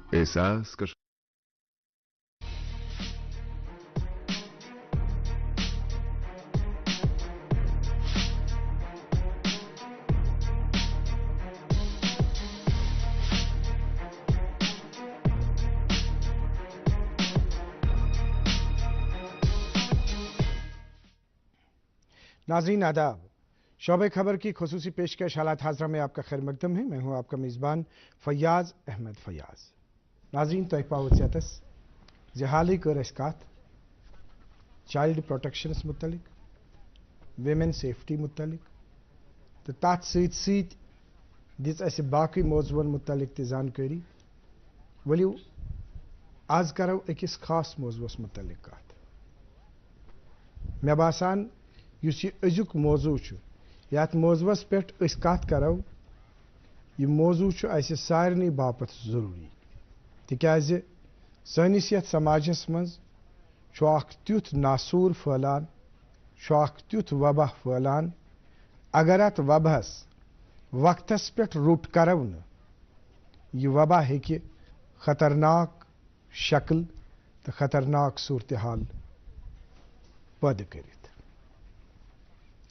एहसास कर नाज़रीन आदाब, शोबे खबर की खुसूसी पेशकश हालात हाज़रा में आपका खैर मकदम है। मैं हूँ आपका मेज़बान फयाज अहमद फयाज। नाज़रीन तो पावस हाल ही कर कत चाइल्ड प्रोटेक्शनस मुतलिक, विमेन सेफ्टी मुतलिक, तो तथ सत दिस बाकी मौजून मुतलिक त जानकारी। वलियो आज करो अकिस खास मौजूस मुतलिक कत। मे बासान युस यह अजुक मौजू यथ मौजूस पे कत करो, यह मौजू सारनी बापत जरूरी तिकाज सनिस यथ समाजस मज तुथ नासूर फैलान, तुथ वबा फैलान। अगर अत वबहस वक्तस पे रुट करो न, यह वबा हेकि खतरनाक शक्ल तो खतरनाक सूरत हाल पैदा करित।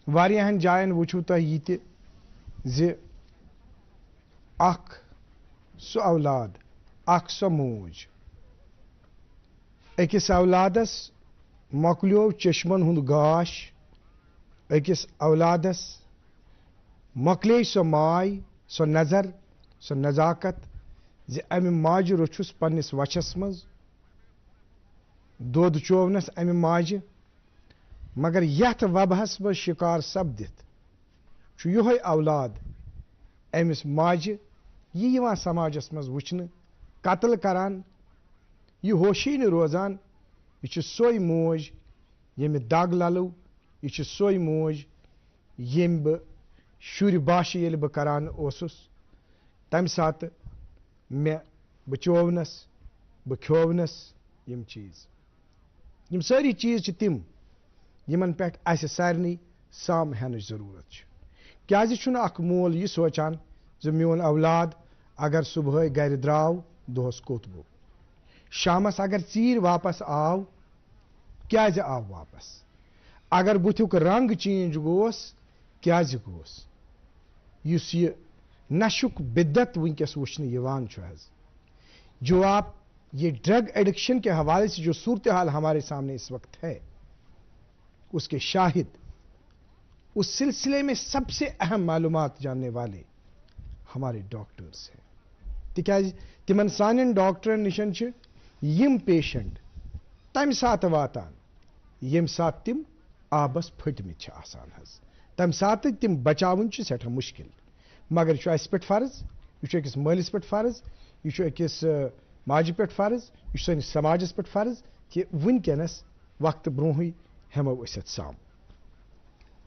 वारियाहन जायन वुचु तुह यह त सह औलाद सह मूज अकिस औलादस मकलियो चश्मन हुंद गाश, अकिस औलादस मकले सह माय सह नजर सह नजाकत अमि माज रोचुस पन्निस वचस मज, दोद चोवनस अमि माज। मगर यथ वबहस मज शिकार सपदित यह औलाद अमिस माज यह समाजस मज वुचन कत्ल करान, यह होशी न रोजान। यह सोई मोज यमि दाग ललू, यह सोई मोज यम बह शुर बाश ये बह करान ओसुस, तम सात मे बचोवनस बह खोवनस यम चीज। यम सारी चीज तिम यमन पे सारनी साम हेन जरूरत। क्या मोल यह सोचान जो मोन औलाद अगर सुबह घर द्राव दोहस कोत गो, शामस अगर चीर वापस आव क्या आव वापस, अगर बुथुक रंग चेंज गोस क्या गोस। युस यह नशुक बिद्दत वनकस वुचन जो आप ये ड्रग एडिक्शन के हवाले से जो सूरत हाल हमारे सामने इस वक्त है, उसके शाहिद उस सिलसिले में सबसे अहम मालूमात जानने वाले हमारे डॉक्टर्स हैं। तिकाज तिमन सानिन डॉक्टरन निशन यम पेशेंट तम सात वातान यम सात तिम आबस फटमित आसान हज, तम सात तिम बचावन सठा मुश्किल। मगर यह अस पे फर्ज, यह अकिस मालिस पे फर्ज, यह अकिस माज पे फर्ज, यह सनिस समाजस पे फर्ज कि वनकस वक्त ब्रोह हेमो अत साम।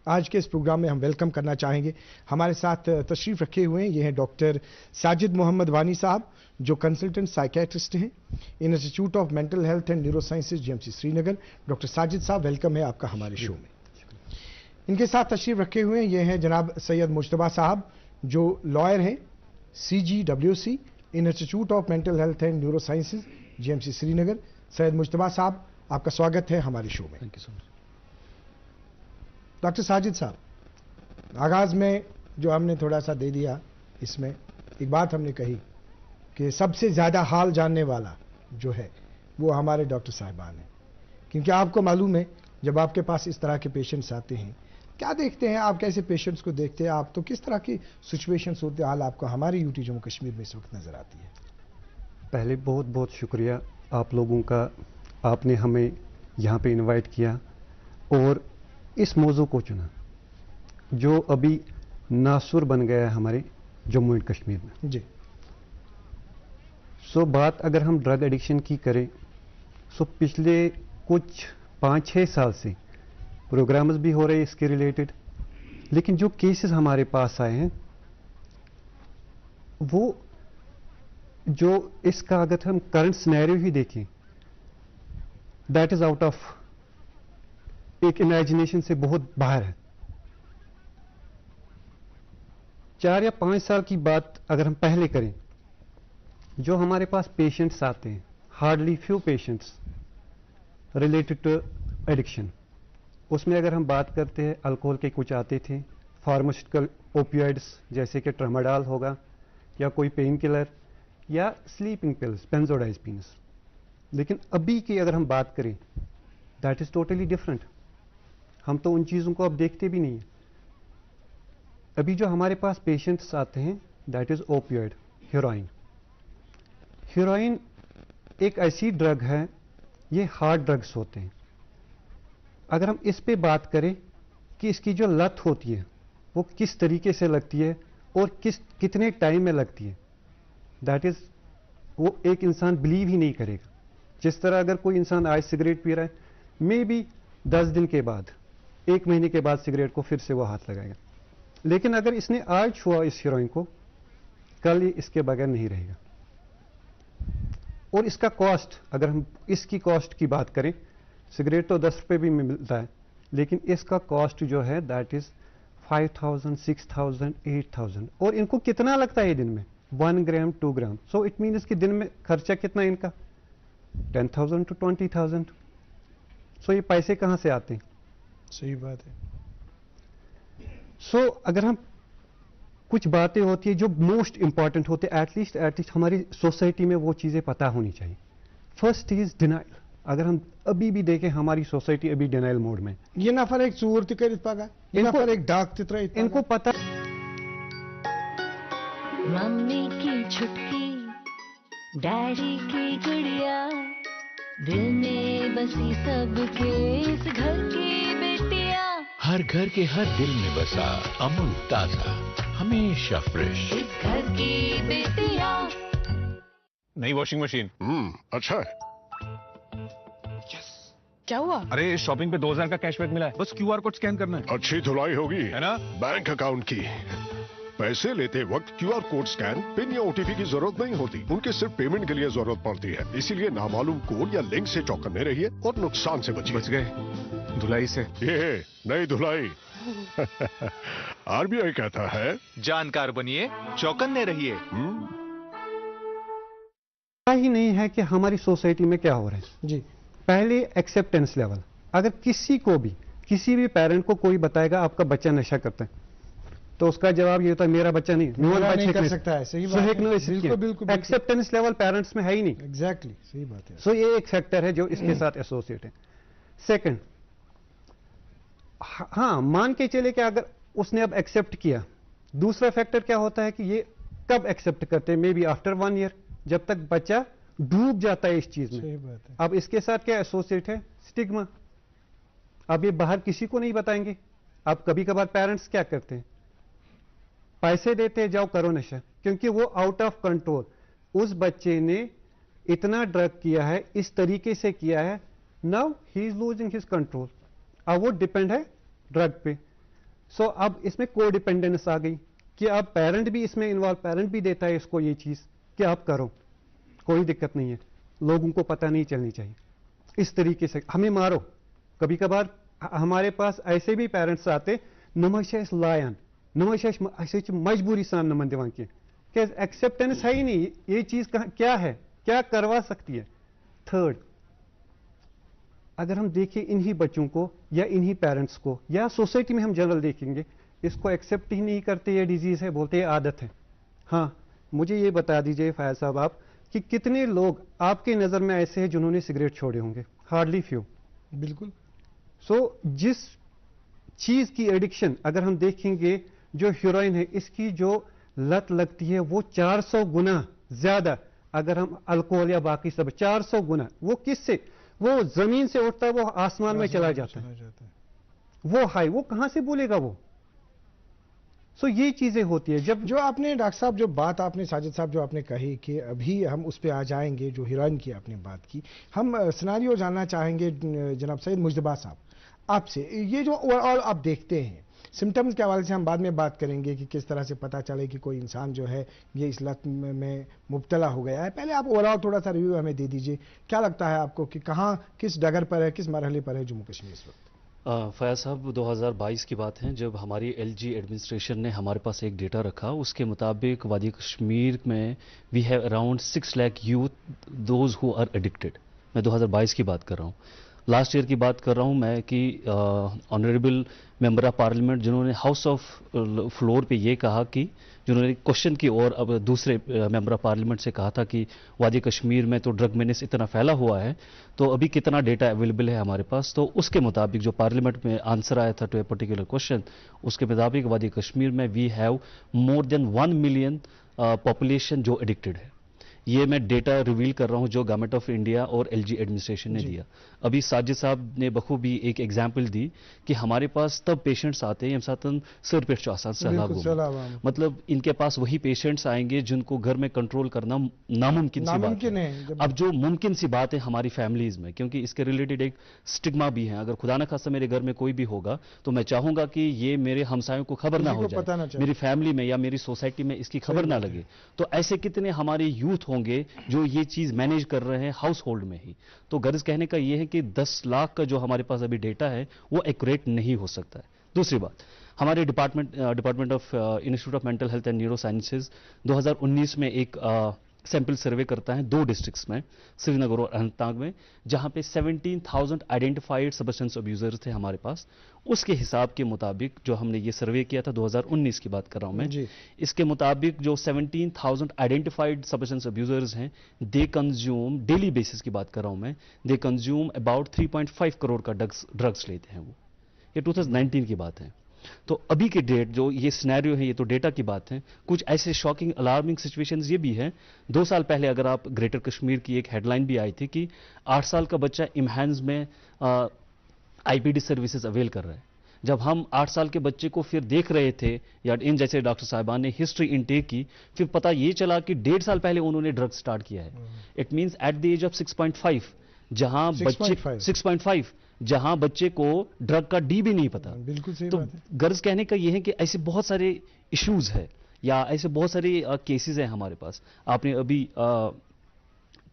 आज के इस प्रोग्राम में हम वेलकम करना चाहेंगे, हमारे साथ तशरीफ़ रखे हुए हैं ये हैं डॉक्टर साजिद मोहम्मद वानी साहब, जो कंसल्टेंट साइकेट्रिस्ट हैं institute of mental health and neuro sciences GMC Srinagar. Doctor Sajid साहब वेलकम है आपका हमारे शो में। इनके साथ तशरीफ़ रखे हुए हैं ये हैं जनाब सैयद मुश्तबा साहब, जो लॉयर हैं CGWC institute of mental health and neuro sciences GMC Srinagar. Syed Mushtaba साहब आपका स्वागत है हमारे शो में। Thank you so much. Doctor Sajid साहब, आगाज में जो हमने थोड़ा सा दे दिया, इसमें एक बात हमने कही कि सबसे ज़्यादा हाल जानने वाला जो है वो हमारे डॉक्टर साहिबान हैं, क्योंकि आपको मालूम है जब आपके पास इस तरह के पेशेंट्स आते हैं, क्या देखते हैं आप, कैसे पेशेंट्स को देखते हैं आप, तो किस तरह की सिचुएशन सूरत हाल आपको हमारे यूटी जम्मू कश्मीर में इस वक्त नज़र आती है? पहले बहुत बहुत शुक्रिया आप लोगों का, आपने हमें यहाँ पे इनवाइट किया और इस मौजू को चुना जो अभी नासुर बन गया है हमारे जम्मू एंड कश्मीर में। जी। बात अगर हम ड्रग एडिक्शन की करें, पिछले कुछ 5-6 साल से प्रोग्राम्स भी हो रहे हैं इसके रिलेटेड, लेकिन जो केसेस हमारे पास आए हैं वो जो इसका अगर हम करंट सिनेरियो ही देखें, दैट इज आउट ऑफ एक इमेजिनेशन से बहुत बाहर है। 4 या 5 साल की बात अगर हम पहले करें, जो हमारे पास पेशेंट्स आते हैं, hardly few patients related to addiction, उसमें अगर हम बात करते हैं अल्कोहल के कुछ आते थे, फार्मास्यूटिकल ओपियोइड्स जैसे कि ट्रामाडोल होगा या कोई पेन किलर या स्लीपिंग पिल्स बेंजोडाइज़ेपिन्स। लेकिन अभी की अगर हम बात करें दैट इज़ टोटली डिफरेंट। हम तो उन चीज़ों को अब देखते भी नहीं हैं। अभी जो हमारे पास पेशेंट्स आते हैं that is opioid, heroin. Heroin एक ऐसी ड्रग है, ये हार्ड ड्रग्स होते हैं। अगर हम इस पे बात करें कि इसकी जो लत होती है वो किस तरीके से लगती है और कितने टाइम में लगती है, दैट इज़ वो एक इंसान बिलीव ही नहीं करेगा। जिस तरह अगर कोई इंसान आज सिगरेट पी रहा है, मे बी 10 दिन के बाद, 1 महीने के बाद सिगरेट को फिर से वो हाथ लगाएगा। लेकिन अगर इसने आज छुआ इस हेरोइन को, कल ये इसके बगैर नहीं रहेगा। और इसका कॉस्ट, अगर हम इसकी कॉस्ट की बात करें, सिगरेट तो 10 रुपये भी मिलता है, लेकिन इसका कॉस्ट जो है दैट इज 5,000, 6,000, 8,000। और इनको कितना लगता है दिन में? 1 ग्राम 2 ग्राम। सो इट मीन्स कि दिन में खर्चा कितना इनका? 10,000 to 20,000। सो ये पैसे कहाँ से आते हैं? सही बात है। सो अगर हम कुछ बातें होती है जो मोस्ट इंपॉर्टेंट होते हैं, एटलीस्ट हमारी सोसाइटी में वो चीज़ें पता होनी चाहिए। First is denial. अगर हम अभी भी देखें हमारी सोसाइटी अभी डिनाइल मोड में। ये नफर एक चूर तिकरित पागा, ये नफर एक डाक तितरा, इनको पता। मम्मी की छुटकी, डैडी की गुड़िया, दिल में बसी सबके इस घर की बेटियां। हर घर के हर दिल में बसा अमूल ताजा, हमेशा फ्रेश। इस घर की बेटियां। नई वॉशिंग मशीन। अच्छा है। क्या हुआ? अरे शॉपिंग पे 2000 का कैशबैक मिला है, बस QR कोड स्कैन करना है। अच्छी धुलाई होगी, है ना? बैंक अकाउंट की। पैसे लेते वक्त QR कोड स्कैन, पिन या OTP की जरूरत नहीं होती। उनके सिर्फ पेमेंट के लिए जरूरत पड़ती है। इसीलिए नामालूम कोड या लिंक से चौकन्ने रहिए और नुकसान से बचिए। बच गए धुलाई से। ये नई धुलाई। RBI कहता है, जानकार बनिए, चौकन्ने रहिए। पता ही नहीं है कि हमारी सोसाइटी में क्या हो रहा है। जी। पहले एक्सेप्टेंस लेवल, अगर किसी को भी, किसी भी पेरेंट को कोई बताएगा आपका बच्चा नशा करता है, तो उसका जवाब ये होता है मेरा बच्चा नहीं, नहीं कर सकता है। सही बात है। बिल्कुल। एक्सेप्टेंस लेवल पेरेंट्स में है ही नहीं। एग्जैक्टली, सही बात है। सो ये एक फैक्टर है जो इसके साथ एसोसिएट है। सेकंड, हाँ मान के चले कि अगर उसने अब एक्सेप्ट किया, दूसरा फैक्टर क्या होता है कि ये कब एक्सेप्ट करते हैं? मे बी आफ्टर 1 ईयर, जब तक बच्चा डूब जाता है इस चीज में। सही बात है। अब इसके साथ क्या एसोसिएट है? स्टिग्मा। अब ये बाहर किसी को नहीं बताएंगे। अब कभी कभार पेरेंट्स क्या करते हैं, पैसे देते हैं, जाओ करो नशा, क्योंकि वो आउट ऑफ कंट्रोल, उस बच्चे ने इतना ड्रग किया है, इस तरीके से किया है, now he is losing his control. अब वो डिपेंड है ड्रग पे। सो अब इसमें को डिपेंडेंस आ गई कि अब पेरेंट भी इसमें इन्वॉल्व, पेरेंट भी देता है इसको ये चीज कि आप करो, कोई दिक्कत नहीं है, लोगों को पता नहीं चलनी चाहिए। इस तरीके से हमें मारो। कभी कभार हमारे पास ऐसे भी पेरेंट्स आते, नमश लायन, नमश मजबूरी सान नमन दिवान की, एक्सेप्टेंस है ही नहीं, ये चीज क्या है, क्या करवा सकती है। थर्ड, अगर हम देखें इन्हीं बच्चों को या इन्हीं पेरेंट्स को या सोसाइटी में हम जनरल देखेंगे, इसको एक्सेप्ट ही नहीं करते, ये डिजीज है, बोलते हैं आदत है। हाँ, मुझे ये बता दीजिए फैज साहब आप कि कितने लोग आपके नजर में ऐसे हैं जिन्होंने सिगरेट छोड़े होंगे? Hardly few. बिल्कुल। सो जिस चीज की एडिक्शन अगर हम देखेंगे, जो हेरोइन है, इसकी जो लत लगती है वो 400 गुना ज्यादा, अगर हम अल्कोहल या बाकी सब 400 गुना, वो किससे, वो जमीन से उठता है, वो आसमान में चला जाता है। वो हाई, वो कहां से बोलेगा वो? सो ये चीजें होती है। जब जो आपने डॉक्टर साहब, जो बात आपने साजिद साहब जो आपने कही कि अभी हम उस पर आ जाएंगे, जो हीरोइन की आपने बात की, हम सिनारियो जानना चाहेंगे जनाब सैयद मुजतबा साहब आपसे। ये जो ओवरऑल आप देखते हैं सिम्टम्स के हवाले से हम बाद में बात करेंगे कि किस तरह से पता चले कि कोई इंसान जो है ये इस लत में मुब्तला हो गया है। पहले आप ओवरऑल थोड़ा सा रिव्यू हमें दे दीजिए। क्या लगता है आपको कि कहाँ, किस डगर पर है, किस मरहले पर है जम्मू कश्मीर इस वक्त? फयाज साहब 2022 की बात है जब हमारी एलजी एडमिनिस्ट्रेशन ने हमारे पास एक डेटा रखा, उसके मुताबिक वादी कश्मीर में we have around 6 lakh youth those who are addicted. मैं 2022 की बात कर रहा हूँ। लास्ट ईयर की बात कर रहा हूँ मैं कि ऑनरेबल मेंबर ऑफ पार्लियामेंट जिन्होंने हाउस ऑफ फ्लोर पे ये कहा कि जिन्होंने क्वेश्चन की और अब दूसरे मेंबर ऑफ पार्लियामेंट से कहा था कि वादी कश्मीर में तो ड्रग मेनेस इतना फैला हुआ है, तो अभी कितना डेटा अवेलेबल है हमारे पास। तो उसके मुताबिक जो पार्लियामेंट में आंसर आया था टू ए पर्टिकुलर क्वेश्चन, उसके मुताबिक वादी कश्मीर में we have more than 1 million population जो एडिक्टेड है। ये मैं डेटा रिवील कर रहा हूं जो गवर्नमेंट ऑफ इंडिया और एलजी एडमिनिस्ट्रेशन ने दिया। अभी साजिद साहब ने बखूबी एक एग्जाम्पल दी कि हमारे पास तब पेशेंट्स आते हैं यम सर पे सैलाब, मतलब इनके पास वही पेशेंट्स आएंगे जिनको घर में कंट्रोल करना नामुमकिन सी बात है। अब जो मुमकिन सी बात है हमारी फैमिलीज में, क्योंकि इसके रिलेटेड एक स्टिग्मा भी है, अगर खुदा न खास्ता मेरे घर में कोई भी होगा तो मैं चाहूंगा कि ये मेरे हमसायों को खबर ना हो जाए, मेरी फैमिली में या मेरी सोसाइटी में इसकी खबर ना लगे। तो ऐसे कितने हमारे यूथ होंगे जो ये चीज मैनेज कर रहे हैं हाउस होल्ड में ही। तो गर्ज कहने का ये है कि 10 लाख का जो हमारे पास अभी डेटा है वो एक्यूरेट नहीं हो सकता है। दूसरी बात, हमारे department of institute of mental health and neuro sciences 2019 में एक सैंपल सर्वे करता है 2 डिस्ट्रिक्ट्स में, श्रीनगर और अनंतनाग में, जहां पे 17,000 आइडेंटिफाइड सब्सटेंस अब्यूजर्स थे हमारे पास। उसके हिसाब के मुताबिक जो हमने ये सर्वे किया था 2019 की बात कर रहा हूं मैं, इसके मुताबिक जो 17,000 आइडेंटिफाइड सब्सटेंस अब्यूजर्स हैं, दे कंज्यूम डेली बेसिस की बात कर रहा हूं मैं, दे कंज्यूम अबाउट 3.5 करोड़ का ड्रग्स लेते हैं वो। ये 2019 की बात है। तो अभी के डेट जो ये सिनेरियो है, ये तो डेटा की बात है। कुछ ऐसे शॉकिंग अलार्मिंग सिचुएशंस ये भी हैं। 2 साल पहले अगर आप ग्रेटर कश्मीर की एक हेडलाइन भी आई थी कि 8 साल का बच्चा इम्हान्स में आईपीडी सर्विसेज अवेल कर रहा है। जब हम 8 साल के बच्चे को फिर देख रहे थे या इन जैसे डॉक्टर साहिबान ने हिस्ट्री इनटेक की, फिर पता ये चला कि 1.5 साल पहले उन्होंने ड्रग स्टार्ट किया है। It means at the age of 6.5, जहां बच्चे 6.5 जहां बच्चे को ड्रग का डी भी नहीं पता। बिल्कुल सही तो बात है। गर्ज कहने का यह है कि ऐसे बहुत सारे इश्यूज है या ऐसे बहुत सारे केसेस हैं हमारे पास। आपने अभी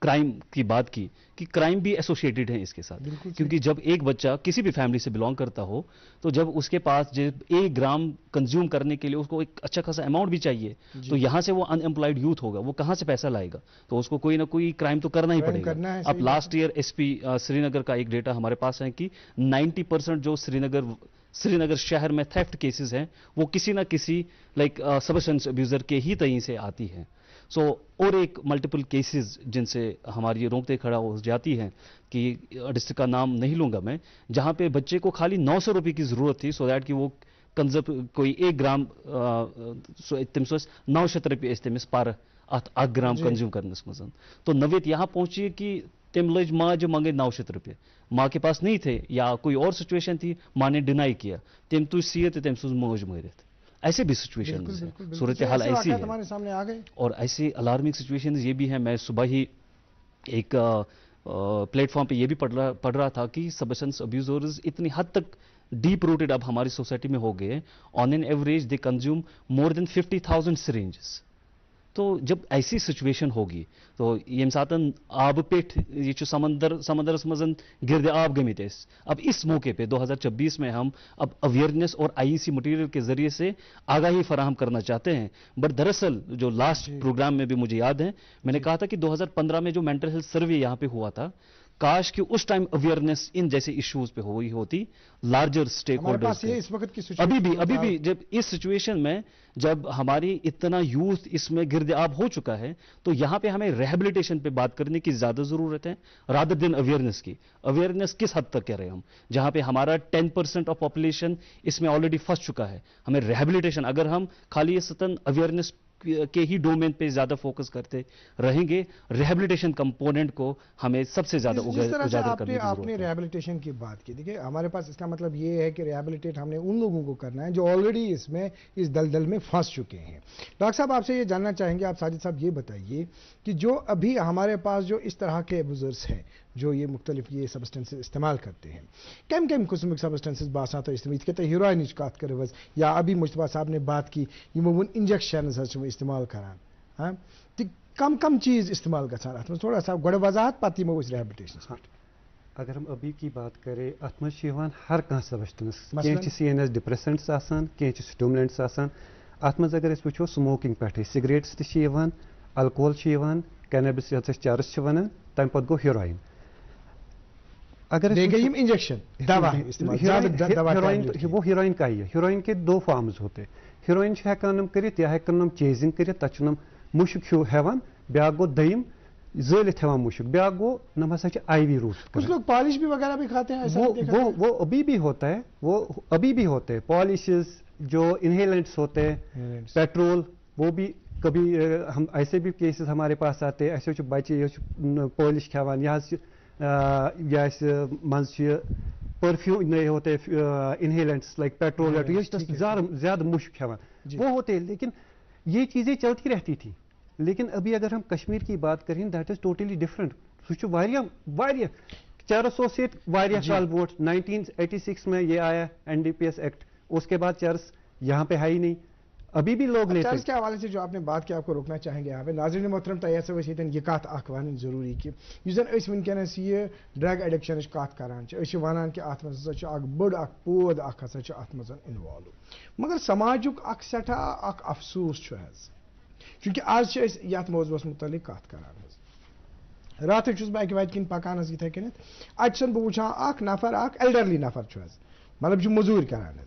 क्राइम की बात की कि क्राइम भी एसोसिएटेड है इसके साथ, क्योंकि जब एक बच्चा किसी भी फैमिली से बिलोंग करता हो तो जब उसके पास जब 1 ग्राम कंज्यूम करने के लिए उसको एक अच्छा खासा अमाउंट भी चाहिए, तो यहां से वो अनएम्प्लॉयड यूथ होगा, वो कहां से पैसा लाएगा? तो उसको कोई ना कोई क्राइम तो करना ही पड़ेगा। अब लास्ट ईयर एसपी श्रीनगर का एक डेटा हमारे पास है कि 90% जो श्रीनगर शहर में थेफ्ट केसेस हैं वो किसी ना किसी लाइक सब्सटेंस अब्यूजर के ही तहीं से आती हैं। सो और एक मल्टीपल केसेस जिनसे हमारी ये रोकते खड़ा हो जाती है कि डिस्ट्रिक्ट का नाम नहीं लूंगा मैं, जहां पे बच्चे को खाली 900 रुपए की जरूरत थी सो दैट कि वो कोई 1 ग्राम 900 रुपये इस्तेमिस पर 8 ग्राम कंज्यूम करने मजन। तो नवेद यहां पहुंची कि तम लज माज मंगे 900 रुपये, माँ के पास नहीं थे या कोई और सिचुएशन थी, माँ ने डिनाई किया, तम तुझ सीत तम सुज मौज मरित। ऐसे भी सिचुएशन है, सूरत हाल ऐसी है हमारे सामने आ गए। और ऐसी अलार्मिंग सिचुएशन ये भी है। मैं सुबह ही एक प्लेटफॉर्म पे ये भी पढ़ रहा था कि सब्सटेंस अब्यूजर्स इतनी हद तक डीप रूटेड अब हमारी सोसाइटी में हो गए, on an average they consume more than 50,000 syringes. तो जब ऐसी सिचुएशन होगी तो ये सातन आब पेट ये समंदर मजन गिरद आब गमित। अब इस मौके पे 2026 में हम अब अवेयरनेस और आईईसी मटेरियल के जरिए से आगाही फराहम करना चाहते हैं। बट दरअसल जो लास्ट प्रोग्राम में भी मुझे याद है मैंने कहा था कि 2015 में जो मेंटल हेल्थ सर्वे यहाँ पे हुआ था, काश कि उस टाइम अवेयरनेस इन जैसे इश्यूज पे हुई होती लार्जर स्टेक होल्डर्स। अभी भी जब इस सिचुएशन में जब हमारी इतना यूथ इसमें गिरदआब हो चुका है तो यहां पे हमें रिहैबिलिटेशन पे बात करने की ज्यादा जरूरत है रादर देन अवेयरनेस की। अवेयरनेस किस हद तक कह रहे हैं हम, जहां पे हमारा 10% ऑफ पॉपुलेशन इसमें ऑलरेडी फंस चुका है। हमें रिहैबिलिटेशन, अगर हम खाली सतन अवेयरनेस के ही डोमेन पे ज्यादा फोकस करते रहेंगे, रिहैबिलिटेशन कंपोनेंट को हमें सबसे ज्यादा उजागर करने की जरूरत है। आपने रिहैबिलिटेशन की बात की, देखिए हमारे पास इसका मतलब ये है कि रिहैबिलिटेट हमने उन लोगों को करना है जो ऑलरेडी इसमें इस दलदल में फंस चुके हैं। डॉक्टर साहब आपसे ये जानना चाहेंगे, आप साजिद साहब ये बताइए कि जो अभी हमारे पास जो इस तरह के बुजुर्ग हैं जो ये मुख्तलिफ ये सब्सटेंसेस इस्तेमाल करते हैं, कम कम किस्म के सब्सटेंसेस बासा तो इस्तेमाल कहते हैं हीरोइन कत कर या अभी मुश्तबा साहब ने बात की यमो इंजेक्शन इस्तेमाल करान, हाँ तो कम कम चीज़ इस्तेमाल गसान थोड़ा सा गोड़ वजाहत पत यमो रिहैबिलिटेशन पे। अगर हम अभी की बात करें अथ मज हर कह सबस्टेंस मसलन? कह CNS डिप्रेसेंट्स कह स्टिमुलेंट्स अथ मज अगर वो स्मोकिंग पे सिगरेट्स अल्कोहल कैनबिस चरस तम पे गो हीरोइन अगर इंजेक्शन दवा इस्तेमाल, ज़्यादा दवा tablet वो हीरोइन का ही है हीरोइन के 2 फॉर्म्स होते हीरोइन हेकान कर या हेकान चेजिंग कर तम मुशक ह्यू हेवान ब्या गो दयिम जलित हेवान मुशक ब्या गो नम हसा IV रूट कुछ लोग पॉलिश भी वगैरह भी खाते हैं, ऐसा नहीं देखा वो अभी भी होता है, वो अभी भी होते हैं पॉलिशेस जो इनहेलेंट्स होते हैं Inhalants. पेट्रोल वो भी कभी हम ऐसे भी केसेस हमारे पास आते हैं ऐसे बच्चे पॉलिश खावान या मज परफ्यूम नहीं होते इनहेलेंट्स लाइक पेट्रोल ज्यादा मुश्क खावान वो होते हैं, लेकिन ये चीजें चलती रहती थी। लेकिन अभी अगर हम कश्मीर की बात करें दैट इज टोटली डिफरेंट चरस साल वोट 1986 में ये आया NDPS एक्ट, उसके बाद चरस यहाँ पे है ही नहीं, अभी भी लोग लेते चर्च के हवाले से जो आपने बात की आपको रोकना चाहेंगे यहाँ पे नाज़रीन मोहतरम तैयार से वैसे ये कत अखवान जरूरी कि वनकस ये ड्रग एडिक्शन कत करान वन कि अत बड़ पोद अत इन्वॉल्व, मगर समाजुक सठा अफसूस चूंकि आज यथ मौजूस मुतलिक कत करान रात बह अकि वत किन पकान इथे कन अन बह वुचान नफर एल्डरली नफर मतलब मजूर करान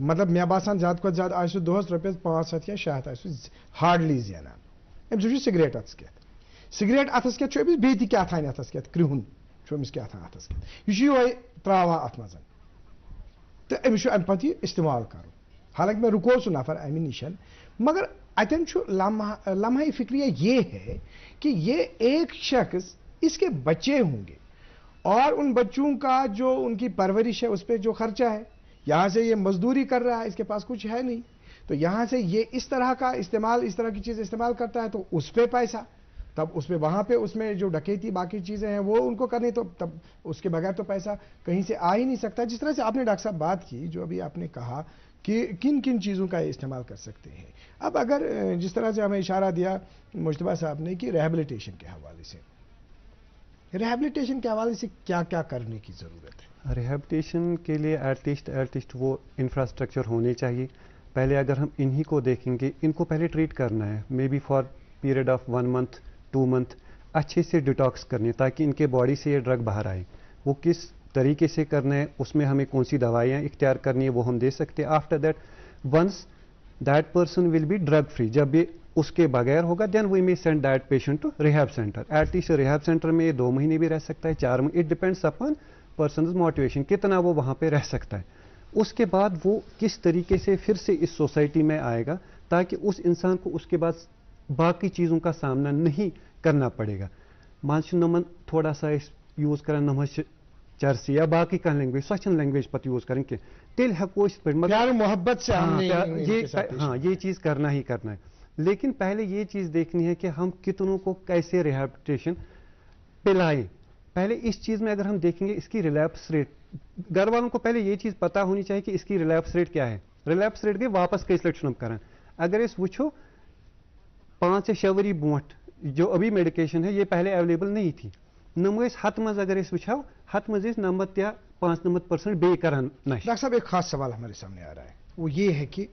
मतलब मे बासान ज्यादा खुद ज्यादा आसो दोहस रॉपियस 500 या 600 आसो हार्डली ज़ेनान अमिस सिगरेट अथस केत सिगरेट अथस केत अमिस बे क्या थान अथस केत क्रिहुन अमिस क्या थान अथस केत यह त्रावा अथ मज तो अमिस अम पे इस्तेमाल कर, हालांकि मैं रुको सह नफर अमि निशन, मगर अतन लम्हा फिक्रिया ये है कि ये एक शख्स इसके बच्चे होंगे और उन बच्चों का जो उनकी परवरिश है उस पर जो खर्चा है, यहाँ से ये मजदूरी कर रहा है, इसके पास कुछ है नहीं, तो यहाँ से ये इस तरह का इस्तेमाल इस तरह की चीज़ इस्तेमाल करता है तो उस पर पैसा, तब उस पर वहाँ पे उसमें जो डकैती बाकी चीज़ें हैं वो उनको करनी, तो तब उसके बगैर तो पैसा कहीं से आ ही नहीं सकता। जिस तरह से आपने डॉक्टर साहब बात की, जो अभी आपने कहा कि किन किन चीज़ों का इस्तेमाल कर सकते हैं, अब अगर जिस तरह से हमें इशारा दिया मुश्तबा साहब ने कि रिहैबिलिटेशन के हवाले से, रिहैबिलिटेशन के हवाले से क्या क्या करने की ज़रूरत है? रिहैबिलिटेशन के लिए एटलीस्ट वो इंफ्रास्ट्रक्चर होने चाहिए। पहले अगर हम इन्हीं को देखेंगे, इनको पहले ट्रीट करना है, may be for period of 1 month 2 month अच्छे से डिटॉक्स करनी है ताकि इनके बॉडी से ये ड्रग बाहर आए। वो किस तरीके से करना है, उसमें हमें कौन सी दवाइयाँ इख्तियार करनी है वो हम दे सकते हैं। After that once that person will be drug free, जब ये उसके बगैर होगा then we may send that patient to rehab centre. At least rehab centre में 2 महीने भी रह सकता है, 4 महीने, it depends upon person motivation कितना वो वहाँ पे रह सकता है। उसके बाद वो किस तरीके से फिर से इस सोसाइटी में आएगा ताकि उस इंसान को उसके बाद बाकी चीज़ों का सामना नहीं करना पड़ेगा। मानस नमन थोड़ा सा यूज़ कर नम चरसी या बाकी कह लैंग्वेज सो लैंग्वेज पत यूज़ कर तेल हेको प्यार मोहब्बत से ये चीज़ करना ही करना है। लेकिन पहले ये चीज़ देखनी है कि हम कितनों को कैसे रिहैबिलिटेशन पिलाएं। पहले इस चीज़ में अगर हम देखेंगे इसकी रिलैप्स रेट, घर वालों को पहले ये चीज़ पता होनी चाहिए कि इसकी रिलैप्स रेट क्या है। रिलैप्स रेट गई वापस कई लट कर, अगर इस वो 5 से 6 वरी ब्रोट जो अभी मेडिकेशन है ये पहले अवेलेबल नहीं थी, नम हत मज अगर वो हत मज 90 या 95% बे कर। डॉक्टर साहब एक खास सवाल हमारे सामने आ रहा है, वो ये है कि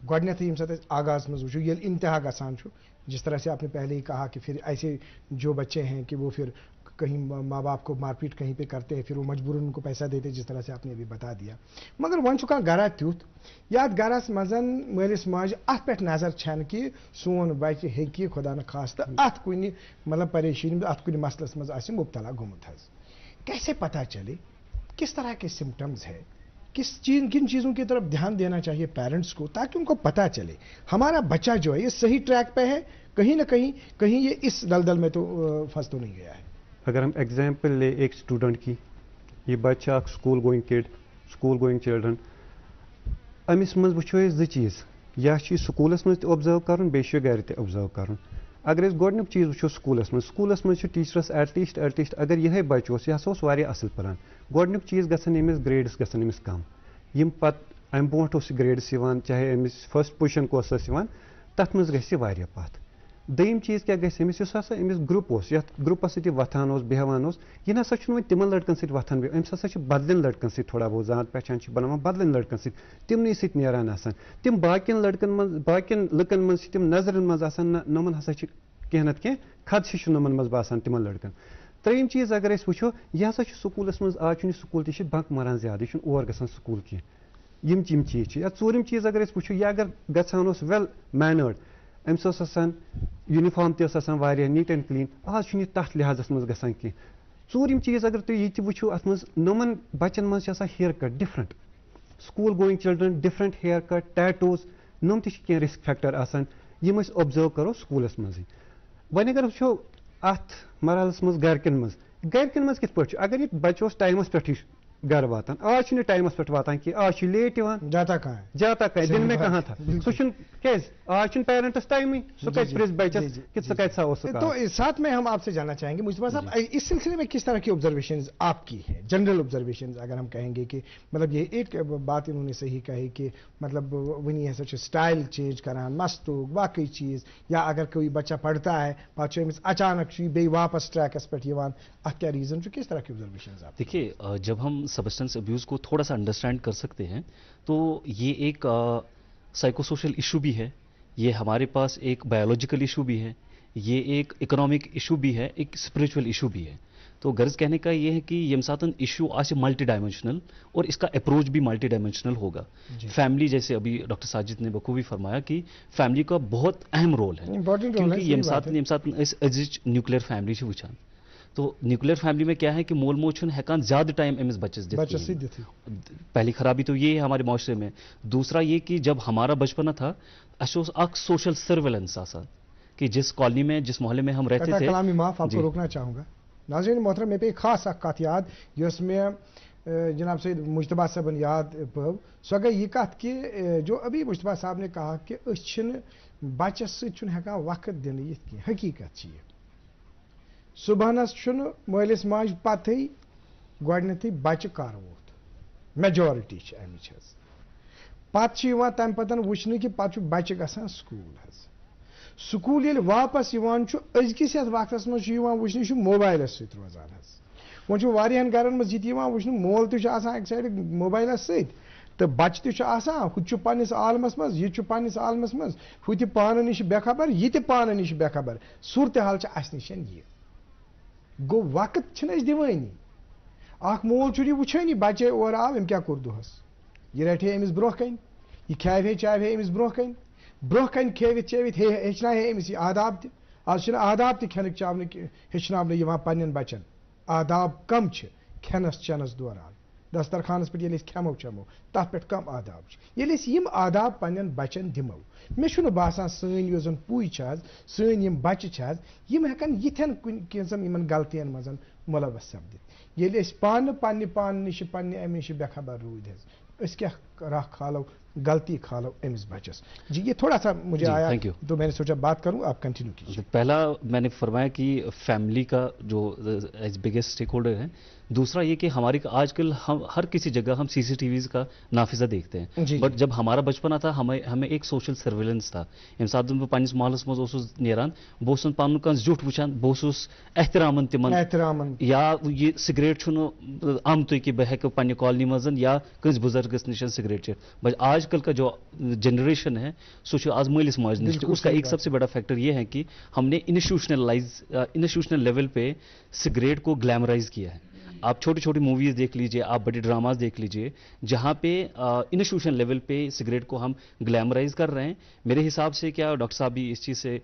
गोडनेथ यम साथ आगाज मज वो ये इंतहा गसान, जिस तरह से आपने पहले ही कहा कि फिर ऐसे जो बच्चे हैं कि वो फिर कहीं माँ बाप को मारपीट कहीं पे करते हैं, फिर वो मजबूरन उनको पैसा देते, जिस तरह से आपने अभी बता दिया। मगर वन चुका गरा त्युत या गरस मजन मलिस माज अत पे नजर छन कि सोन बच्चे हे खुदा न खास अत कुन मतलब परेशानी अत कुन मसलस मज आसि मुब्तला गोमुत हज, कैसे पता चले किस तरह के सिम्टम्स है, किन चीज़ों की तरफ ध्यान देना चाहिए पेरेंट्स को ताकि उनको पता चले हमारा बच्चा जो है ये सही ट्रैक पे है, कहीं ना कहीं ये इस दलदल में तो फंस तो नहीं गया है। अगर हम एग्जांपल ले एक स्टूडेंट की, ये बच्चा school going kid, school going children, अमिस मज वो 2 चीज़, या स्कूलस मज ऑब्जर्व कर बे गर ऑब्जर्व कर। अगर गोडनुक चीज़ वो स्कूलस मज टीचरस एटलीस्ट अगर यह बच्च यह वारिया असल पान, गोडनुक चीज़ गसन अमिस ग्रेड्स गसन अमिस कम, यम पत अम ब्रोट ग्रेड्स चाहे अमिस फर्स्ट पोजिशन को तथ मज गि वारिया पत। دویم چیز کیا گژھِ أمِس یُس ہسا أمِس گرُپ اوس یتھ گرُپس سۭتۍ یہِ وۄتھان اوس بیٚہوان اوس یہِ نسا چھُنہٕ وۄنۍ تِمن لڑکن سۭتۍ وۄتھان أمِس ہسا چھِ بدلٮ۪ن لڑکن سۭتۍ تھوڑا بہت زان پہچان چھِ بناوان بدلٮ۪ن لڑکن سۭتۍ تِمنٕے سۭتۍ نیران آسان تِم باقین لڑکن منٛز باقین لُکن منٛز چھِ تِم نظرن منٛز آسان نہ نۄمن ہسا چھِ کینٛہہ نتہٕ کینٛہہ خدشہِ چھُ نۄمن منٛز باسان تِمن لڑکن ترٛیٚیِم چیٖز اگر أسۍ وٕچھو یہِ ہسا چھُ سکوٗلس منٛز آز چھُنہٕ یہِ سکوٗل تہِ چھِ بنک ماران زیادٕ یہِ چھُنہٕ اور گژھان سکوٗل کینٛہہ یِم چیٖز چھِ یا ژوٗرِم چیٖز اگر أسۍ وٕچھو یہِ اگر گژھان اوس ویل مینٲرڈ أمِس اوس آسان یوٗنِفارم تہِ ٲس آسان واریاہ نیٖٹ اینڈ کلیٖن آز چھُنہٕ یہِ تتھ لحاظس منٛز گژھان کینٛہہ ژوٗرِم چیٖز اگر تُہۍ یہِ تہِ وٕچھو اتھ منٛز نۄمن بچن منٛز چھِ آسان ہیر کٹ ڈِفرنٹ سکوٗل گویِنگ چلڈرن ڈِفرنٹ ہیر کٹ ٹیٹوز نۄم تہِ چھِ کینٛہہ رِسک فیکٹر آسان یِم أسۍ اوبزٲرو کرو سکوٗلس منٛزٕے وۄنۍ اگر وٕچھو اتھ مرحلس منٛز گرِکٮ۪ن منٛز کِتھ پٲٹھۍ چھُ اگر یہِ بچہِ اوس ٹایمس پٮ۪ٹھٕے گرٕ واتان آز چھُنہٕ یہِ ٹایمس پٮ۪ٹھ واتان کینٛہہ آز چھُ لیٹ یِوان جاتا کہاں دِن میں کہاں تھا سُہ چھُنہٕ کیازِ آز چھُنہٕ پیرنٹس ٹایمٕے سُہ کتہِ پرٛژھِ بچس کہ ژٕ کتہِ سا اوسُکھ تو ساتھ میں ہم آپ سے جاننا چاہیں گے مصطفیٰ صاحب اس سلسلے میں کس طرح کی آبزرویشنز آپ کی ہیں جنرل آبزرویشنز اگر ہم کہیں گے کہ مطلب یہ ایک بات انہوں نے صحیح کہی کہ مطلب ونی ہسا چھُ سٹائل چینج کران مستوک باقی چیز یا اگر کوئی بچہ پڑھتا ہے پتہٕ چھُ أمِس اچانک چھُ یہِ بیٚیہِ واپس ٹریکس پٮ۪ٹھ یِوان اتھ کیا ریزن چھُ کس طرح کی آبزرویشنز آپ دیکھیے جب ہم سبسٹنس ابیوز کو تھوڑا سا انڈرسٹینڈ کر سکتے ہیں تو یہ ایک سائیکو سوشل ایشو بھی ہے یہ ہمارے پاس ایک بایولوجیکل ایشو بھی ہے یہ ایک اکنامک ایشو بھی ہے ایک اسپریچول ایشو بھی ہے تو غرض کہنے کا یہ ہے کہ یم ساتن ایشو آسے ملٹی ڈائمینشنل اور اس کا اپروچ بھی ملٹی ڈائمینشنل ہوگا فیملی جیسے ابھی ڈاکٹر ساجد نے بخوبی فرمایا کہ فیملی کا بہت اہم رول ہے کیونکہ یم ساتن أزِچ نیوکلیر فیملی چھِ وٕچھان تو نیوکلیر فیملی میں کیا ہے کہ مول موج چھُنہٕ ہٮ۪کان زیادٕ ٹائم أمِس بچس دِتھ پہلی خرابی تو یہ ہے ہمارے معاشرے میں دوسرا یہ کہ جب ہمارا بچپنا تھا اَسہِ اوس اکھ سوشل سرویلنس آسان کہ جس کالونی میں جس محلے میں ہم رہتے تھے کلامی معاف آپ کو روکنا چاہوں گا ناظرین محترم مے پے خاص اکھ کتھ یاد یۄس مےٚ جناب سید مجتبیٰ صٲبن یاد پٲو سۄ گٔے یہِ کتھ کہ جو ابھی مجتبیٰ صاحب نے کہا کہ أسۍ چھِنہٕ بچس سۭتۍ چھُنہٕ ہٮ۪کان وقت دِنہٕ یِتھ کینٛہہ حقیٖقت چھِ یہِ صبحنس چھُنہٕ مٲلِس ماجہِ پتہٕے گۄڈنٮ۪تھٕے بچہِ کر ووت میجورٹی چھِ امِچ حظ پتہٕ چھِ یِوان تمہِ پتہٕ وٕچھنہٕ کہِ پتہٕ چھُ بچہِ گژھان سکوٗل حظ سکوٗل ییٚلہِ واپس یِوان چھُ أزکِس یتھ وقتس منٛز چھُ یِوان وٕچھنہٕ یہِ چھُ موبایلس سۭتۍ روزان حظ وۄنۍ چھُ واریاہن گرن منٛز یہِ تہِ یِوان وٕچھنہٕ مول تہِ چھُ آسان اکہِ سایڈٕ موبایلس سۭتۍ تہٕ بچہِ تہِ چھُ آسان ہُہ تہِ چھُ پننِس عالمس منٛز یہِ تہِ چھُ پننِس عالمس منٛز ہُہ تہِ پانہٕ نِش بے خبر یہِ تہِ پانہٕ نِش بے خبر صوٗرتحال چھِ اسہِ نِش یہِ گوٚو وقت چھِنہٕ أسۍ دِوٲنی اکھ مول چھُنہٕ یہِ وٕچھٲنی بچے اورٕ آو أمۍ کیاہ کوٚر دۄہس یہِ رٹہِ ہے أمِس برونٛہہ کنہِ یہِ کھیاوِ ہے چاوِ ہے أمِس برونٛہہ کنہِ کھیوِتھ چیوِتھ ہیٚچھنایہِ ہے أمِس یہِ آداب تہِ آز چھِنہٕ آداب تہِ کھٮ۪نٕکۍ چاونٕکۍ ہیٚچھناونہٕ یِوان پننٮ۪ن بچن آداب کم چھِ کھٮ۪نس چٮ۪نس دوران دسترخانس پٮ۪ٹھ ییٚلہِ أسۍ کھٮ۪مو چٮ۪مو تتھ پٮ۪ٹھ کم آداب چھِ ییٚلہِ أسۍ یِم آداب پننٮ۪ن بچن دِمو مےٚ چھُنہٕ باسان سٲنۍ یۄس زن پُے چھِ حظ سٲنۍ یِم بچہِ چھِ حظ یِم ہٮ۪کن یِتھٮ۪ن کُنہِ کینٛژن یِمن غلطین منٛز مُلوث سپدِتھ ییٚلہِ أسۍ پانہٕ پننہِ پانہٕ نِش پننہِ امہِ نِش بے خبر روٗدۍ حظ أسۍ کیٛاہ راہ کھالو غلطی کھالو امِس بچس جی یہ تھوڑا سا مجھے آیا تو میں نے سوچا بات کروں آپ کنٹینیو کیجیے پہلا میں نے فرمایا کہ فیملی کا جو ایز بگیسٹ اسٹیک ہولڈر ہے دوسرا یہ کہ ہماری آج کل ہم ہر کسی جگہ ہم سی سی ٹی ویز کا نافذہ دیکھتے ہیں بٹ جب ہمارا بچپنا تھا ہمیں ایک سوشل سرویلنس تھا ییٚمہِ ساتہٕ بہٕ پننِس محلس منٛز اوسُس نیران بہٕ اوسُس پنُن کانٛہہ زیُٹھ وٕچھان بہٕ اوسُس احترامن تِمن یا یہِ سِگریٹ چھُنہٕ آمتُے کہِ بہٕ ہٮ۪کہٕ پننہِ کالنی منٛز یا کٲنٛسہِ بُزرگس نِش سِگریٹ چٮ۪تھ بٹ آج کل کا جو جنریشن ہے سُہ چھُ آز مٲلِس ماجہِ نِش تہِ اس کا ایک سب سے بڑا فیکٹر یہ ہے کہ ہم نے انسٹیٹیوشنل لیول پہ سگریٹ کو گلیمرائز کیا ہے آپ چھوٹی چھوٹی موویز دیکھ لیجئے آپ بڑے ڈراماز دیکھ لیجئے جہاں پہ انسٹیٹیوشن لیول پہ سگریٹ کو ہم گلیمرائز کر رہے ہیں میرے حساب سے کیا ڈاکٹر صاحب بھی اس چیز سے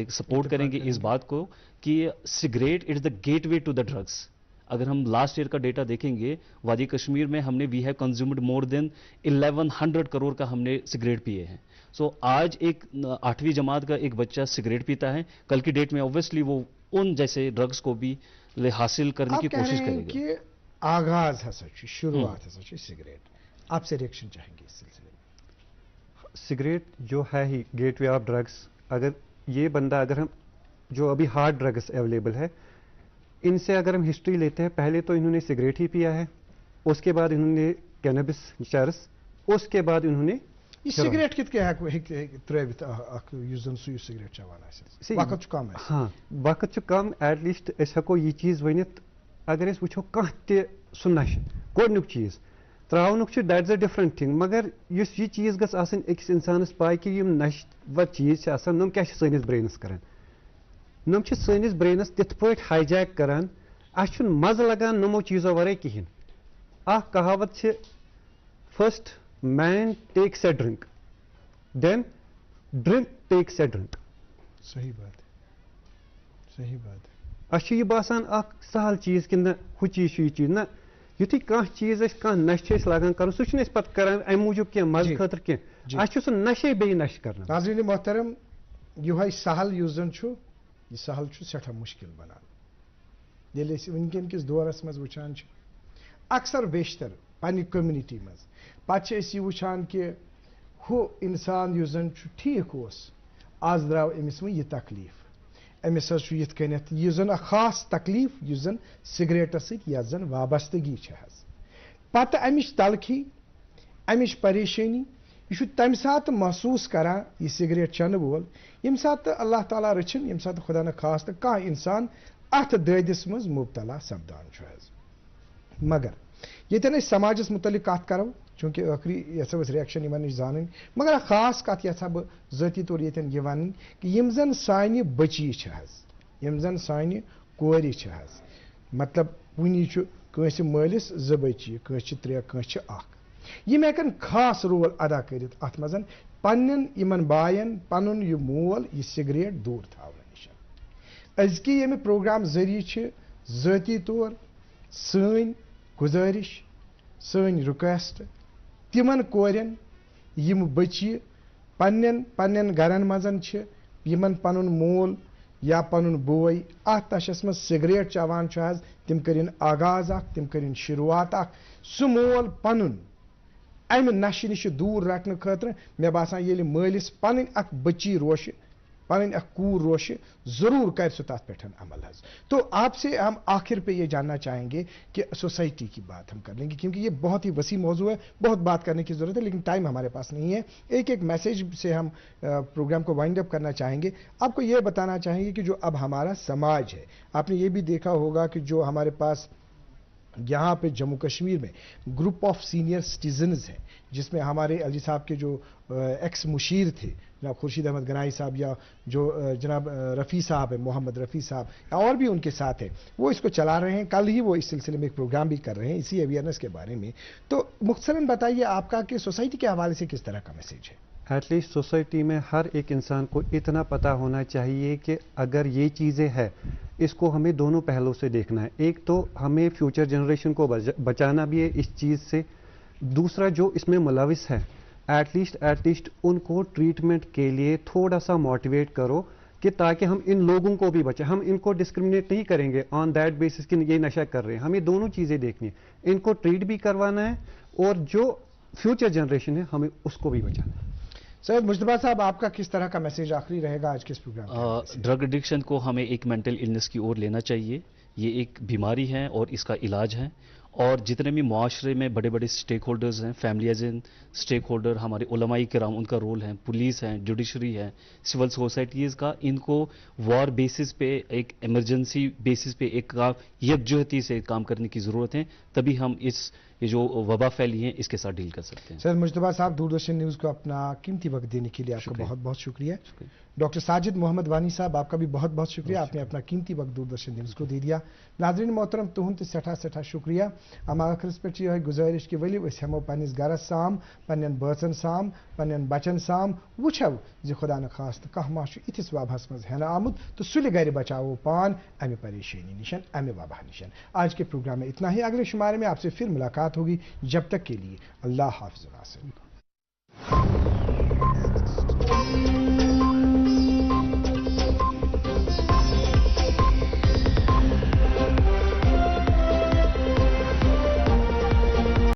سپورٹ کریں گے اس بات کو کہ cigarette it's the gateway to the drugs اگر ہم لاسٹ ایئر کا ڈیٹا دیکھیں گے وادی کشمیر میں ہم نے وی ہیو کنزیومڈ مور دین 1100 کروڑ کا ہم نے سگریٹ پیے ہیں سو آج ایک 8ویں جماعت کا ایک بچہ سگریٹ پیتا ہے کل کی ڈیٹ میں اوبویسلی وہ ان جیسے ڈرگس کو بھی حاصل کرنے کی کوشش کرے گا کہ آغاز ہسا شروعات ہسا سگریٹ آپ سے ریئیکشن چاہیں گے اس سلسلے میں سگریٹ جو ہے ہی گیٹ وے آف ڈرگس اگر یہ بندہ اگر ہم جو ابھی ہارڈ ڈرگس اویلیبل ہے ان سے اگر ہم ہسٹری لیتے ہیں پہلے تو انہوں نے سگریٹ ہی پیا ہے اس کے بعد انہوں نے کینابس چرس اس کے بعد انہوں نے یہ سگریٹ کت ترٲوِتھ اکھ یُس زن سُہ سگریٹ چٮ۪وان آسہِ وقت چھُ کم اَسہِ ہاں وقت چھُ کم ایٹ لیسٹ أسۍ ہٮ۪کو یہِ چیٖز ؤنِتھ اگر أسۍ وٕچھو کانٛہہ تہِ سُہ نشہٕ گۄڈنیُک چیٖز ترٛاونُک چھُ that is uh different thing مگر یُس یہِ چیٖز گژھِ آسٕنۍ أکِس اِنسانَس پاے کہِ یِم نشہٕ چیٖز چھِ آسان یِم کیٛاہ چھِ سٲنِس برٛینَس کران یِم چھِ سٲنِس برٛینَس تِتھ پٲٹھۍ ہاے جیک کران اَسہِ چھُنہٕ مزٕ لگان یِمو چیٖزو ورٲے کِہیٖنۍ اکھ کہاوت چھِ first man takes a drink then drink takes a drink صحیح بات صحیح بات اَسہِ چھُ یہِ باسان اکھ سہل چیٖز کہِ نہ ہُہ چیٖز چھُ یہِ چیٖز نہ یُتھُے کانٛہہ چیٖز أسۍ کانٛہہ نشہٕ چھِ أسۍ لاگان کرُن سُہ چھِنہٕ أسۍ پتہٕ کران اَمہِ موٗجوٗب کینٛہہ مزٕ خٲطرٕ کینٛہہ اَسہِ چھُ سُہ نشے بیٚیہِ نشہٕ کران ناظریٖن محترم یِہوٚے سہل یُس زن چھُ یہِ سہل چھُ سٮ۪ٹھاہ مُشکِل بنان ییٚلہِ أسۍ وٕنکٮ۪ن کِس دورس منٛز وٕچھان چھِ اکثر بیشتر پننہِ کوٚمنِٹی منٛز پتہٕ چھِ أسۍ یہِ وٕچھان کہِ ہُہ اِنسان یُس زن چھُ ٹھیٖک اوس آز درٛاو أمِس وۄنۍ یہِ تکلیٖف أمِس حظ چھُ یِتھ کٔنٮ۪تھ یہِ زن اکھ خاص تکلیٖف یُس زن سگریٹس سۭتۍ یتھ زن وابستگی چھِ حظ پتہٕ امِچ تلخی امِچ پریشٲنی یہِ چھُ تمہِ ساتہٕ محسوٗس کران یہِ سگریٹ چٮ۪نہٕ وول ییٚمہِ ساتہٕ اللہ تعالیٰ رٔچھِنۍ ییٚمہِ ساتہٕ خۄدا نخواستہٕ کانٛہہ اِنسان اتھ دٲدِس منٛز مُبتلا سپدان چھُ حظ مگر ییٚتٮ۪ن أسۍ سماجس متعلق کتھ کرو چوٗنٛکہِ ٲخری یژھو أسۍ رِیکشن یِمن نِش زانٕنۍ مگر اکھ خاص کتھ یژھا بہٕ ذٲتی طور ییٚتٮ۪ن یہِ ونٕنۍ کہِ یِم زن سانہِ بٔچی چھِ حظ یِم زن سانہِ کورِ چھِ حظ مطلب وُنی چھُ کٲنٛسہِ مٲلِس 2 بچی کٲنٛسہِ چھِ 3 کٲنٛسہِ چھِ 1 یِم ہٮ۪کن خاص رول ادا کٔرِتھ اتھ منٛز پننٮ۪ن یِمن باین پنُن یہِ مول یہِ سگریٹ دوٗر تھاونہٕ نِش أزکہِ ییٚمہِ پروگرام ذٔریعہٕ چھِ ذٲتی طور سٲنۍ گُزٲرِش سٲنۍ رِکویسٹ تِمن کورٮ۪ن یِم بچی پننٮ۪ن گرن منٛز چھِ یِمن پنُن مول یا پنُن بوے اتھ نشس منٛز سگریٹ چٮ۪وان چھُ حظ تِم کٔرِنۍ آغاز اکھ تِم کٔرِنۍ شروعات اکھ سُہ مول پنُن امہِ نشہِ نِش دوٗر رٹنہٕ خٲطرٕ مےٚ باسان ییٚلہِ مٲلِس پنٕنۍ اکھ بچی روشہِ پنٕنۍ اکھ کوٗر روشہِ ضروٗر کرِ سُہ تتھ پٮ۪ٹھ عمل حظ تو آپ سے ہم آخر پہ یہ جاننا چاہیں گے کہ سوسائٹی کی بات ہم کر لیں گے کیونکہ یہ بہت ہی وسیع موضوع ہے بہت بات کرنے کی ضرورت ہے لیکن ٹائم ہمارے پاس نہیں ہے ایک میسج سے ہم پروگرام کو وائنڈ اپ کرنا چاہیں گے آپ کو یہ بتانا چاہیں گے کہ جو اب ہمارا سماج ہے آپ نے یہ بھی دیکھا ہوگا کہ جو ہمارے پاس یہاں پہ جموں کشمیر میں گروپ آف سینئر سٹیزنز ہیں جس میں ہمارے ایل جی صاحب کے جو ایکس مشیر تھے جناب خورشید احمد گنائی صاحب یا جو جناب رفیع صاحب ہیں محمد رفیع صاحب اور بھی ان کے ساتھ ہیں وہ اس کو چلا رہے ہیں کل ہی وہ اس سلسلے میں ایک پروگرام بھی کر رہے ہیں اسی اویئرنیس کے بارے میں تو مختصراً بتائیے آپ کا کہ سوسائٹی کے حوالے سے کس طرح کا میسج ہے ایٹ لیسٹ سوسائٹی میں ہر ایک انسان کو اتنا پتہ ہونا چاہیے کہ اگر یہ چیزیں ہیں اس کو ہمیں دونوں پہلو سے دیکھنا ہے ایک تو ہمیں فیوچر جنریشن کو بچانا بھی ہے اس چیز سے دوسرا جو اس میں ملوث ہے ایٹ لیسٹ ان کو ٹریٹمنٹ کے لیے تھوڑا سا موٹیویٹ کرو کہ تاکہ ہم ان لوگوں کو بھی بچیں ہم ان کو ڈسکرمنیٹ نہیں کریں گے آن دیٹ بیسس کہ یہ نشہ کر رہے ہیں ہمیں دونوں چیزیں دیکھنی ہیں ان کو ٹریٹ بھی کروانا ہے اور جو فیوچر جنریشن ہے ہمیں اس کو بھی بچانا ہے سید مجتبیٰ صاحب آپ کا کس طرح کا میسج آخری رہے گا آج کے اس پروگرام ڈرگ ایڈکشن کو ہمیں ایک مینٹل النس کی اور لینا چاہیے یہ ایک بیماری ہے اور اس کا علاج ہے اور جتنے بھی معاشرے میں بڑے بڑے سٹیک ہولڈرز ہیں family as an stakeholder ہمارے علماء کرام ان کا رول ہے پولیس ہے جوڈیشری ہے سول سوسائٹیز کا ان کو وار بیسس پہ ایک ایمرجنسی بیسس پہ ایک یکجہتی سے کام کرنے کی ضرورت ہے تبھی ہم یہ جو وبا پھیلی ہے اس کے ساتھ ڈیل کر سکتے ہیں سید مجتبیٰ صاحب دوردرشن نیوز کو اپنا قیمتی وقت دینے کے لیے آپ کا بہت بہت شکریہ ڈاکٹر ساجد محمد وانی صاحب آپ کا بھی بہت بہت شکریہ آپ نے اپنا قیمتی وقت دوردرشن نیوز کو دے دیا ناظرین محترم تہند تہ سٹھا شکریہ ام آخرس پہ یہ گزارش کہ ؤلو أسۍ ہمو پنس گرس سام پنن بٲژن سام پنن بچن سام وچھو زِ خدا نخواست کانٛہہ ما چھُ یِتھِس وباہس منٛز ہٮ۪نہٕ آمُت تو سُلہِ گرِ بچاوو پان امہِ پریشانی نشن امہِ وبا نشن آج کے پروگرام میں اتنا ہی اگلے شمارے میں آپ سے پھر ملاقات ہوگی جب تک کے لیے اللہ حافظ